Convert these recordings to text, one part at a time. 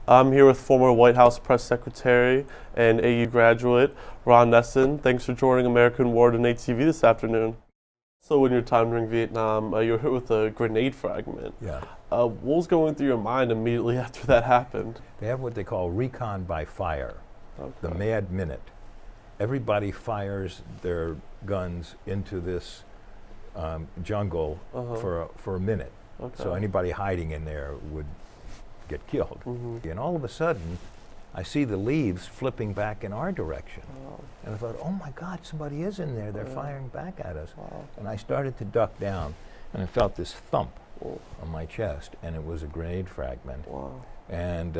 I'm here with former White House Press Secretary and AU graduate Ron Neeson. Thanks for joining American Word and ATV this afternoon. So in your time during Vietnam, you were hit with a grenade fragment. Yeah. What was going through your mind immediately after that happened? They have what they call recon by fire, the mad minute. Everybody fires their guns into this jungle for a minute. So anybody hiding in there would get killed. And all of a sudden, I see the leaves flipping back in our direction. And I thought, oh my God, somebody is in there. They're firing back at us. And I started to duck down, and I felt this thump on my chest, and it was a grenade fragment. And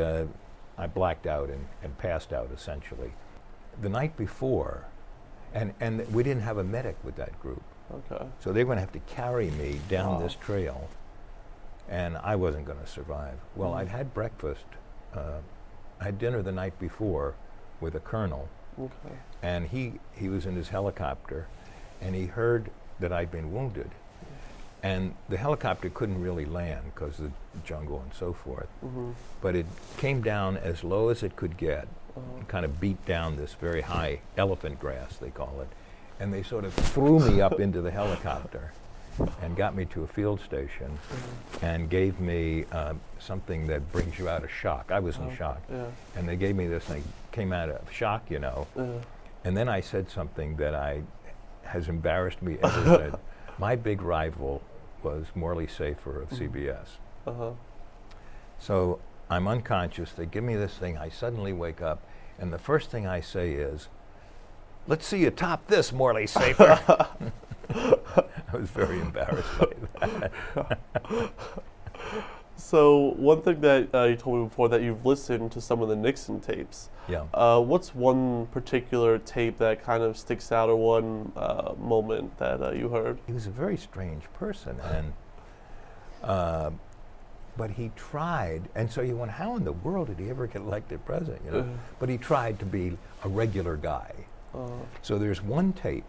I blacked out and passed out, essentially. The night before, and we didn't have a medic with that group. So they were going to have to carry me down this trail, and I wasn't going to survive. Well, I'd had breakfast. I had dinner the night before with a colonel, and he was in his helicopter, and he heard that I'd been wounded. And the helicopter couldn't really land because of the jungle and so forth. But it came down as low as it could get, and kind of beat down this very high elephant grass, they call it. And they sort of threw me up into the helicopter and got me to a field station and gave me something that brings you out of shock. I was in shock. And they gave me this thing, came out of shock, you know. And then I said something that has embarrassed me ever since. My big rival was Morley Safer of CBS. So I'm unconscious, they give me this thing, I suddenly wake up, and the first thing I say is, "Let's see you top this, Morley Safer." I was very embarrassed by that. So one thing that you told me before, that you've listened to some of the Nixon tapes. What's one particular tape that kind of sticks out, or one moment that you heard? He was a very strange person, and but he tried, and so you went, how in the world did he ever get elected president, you know? But he tried to be a regular guy. So there's one tape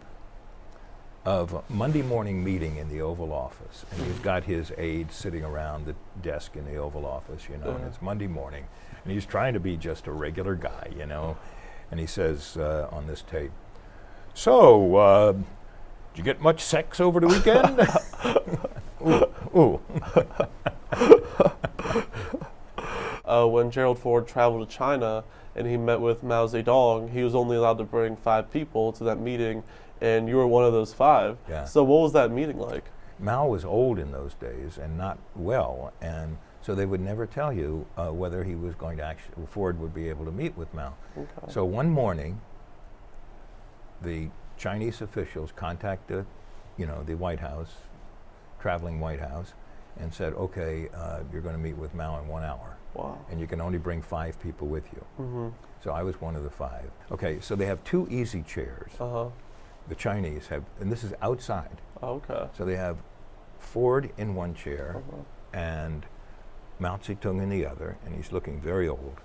of a Monday morning meeting in the Oval Office, and he's got his aides sitting around the desk in the Oval Office, you know, and it's Monday morning, and he's trying to be just a regular guy, you know, and he says on this tape, "So, did you get much sex over the weekend?" Ooh. When Gerald Ford traveled to China and he met with Mao Zedong, he was only allowed to bring 5 people to that meeting, and you were one of those 5. So what was that meeting like? Mao was old in those days and not well, and so they would never tell you whether he was going to actually, Ford would be able to meet with Mao. So one morning, the Chinese officials contacted, you know, the White House, traveling White House, and said, "Okay, you're going to meet with Mao in 1 hour. And you can only bring 5 people with you." So I was one of the 5. Okay, so they have 2 easy chairs. The Chinese have, and this is outside. So they have Ford in one chair and Mao Zedong in the other, and he's looking very old.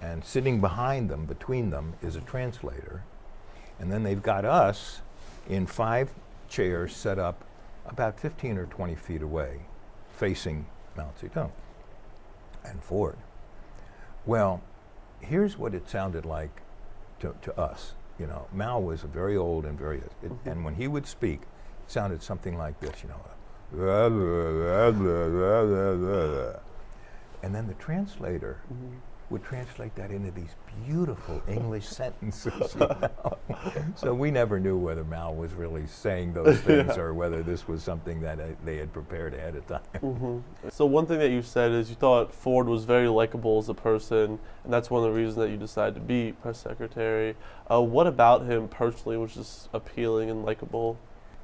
And sitting behind them, between them, is a translator. And then they've got us in 5 chairs set up about 15 or 20 feet away, facing Mao Zedong and Ford. Well, here's what it sounded like to us. You know, Mao was very old and very, and when he would speak, it sounded something like this, you know. And then the translator would translate that into these beautiful English sentences, you know? So we never knew whether Mao was really saying those things or whether this was something that they had prepared ahead of time. So one thing that you said is you thought Ford was very likable as a person, and that's one of the reasons that you decided to be press secretary. What about him personally was just appealing and likable?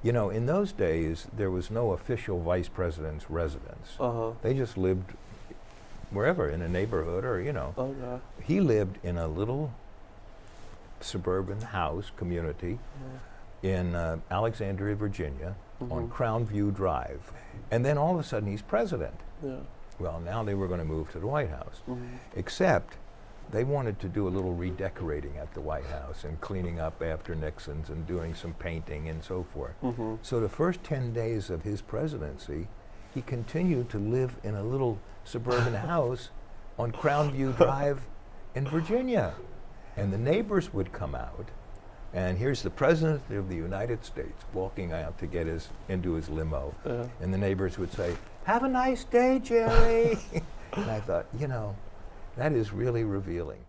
You know, in those days, there was no official vice president's residence. They just lived wherever, in a neighborhood, or, you know. He lived in a little suburban house community in Alexandria, Virginia, on Crown View Drive. And then all of a sudden he's president. Well, now they were going to move to the White House. Except they wanted to do a little redecorating at the White House and cleaning up after Nixon's and doing some painting and so forth. So the first 10 days of his presidency, he continued to live in a little suburban house on Crown View Drive in Virginia. And the neighbors would come out, and here's the President of the United States walking out to get into his limo. And the neighbors would say, "Have a nice day, Jerry." And I thought, that is really revealing.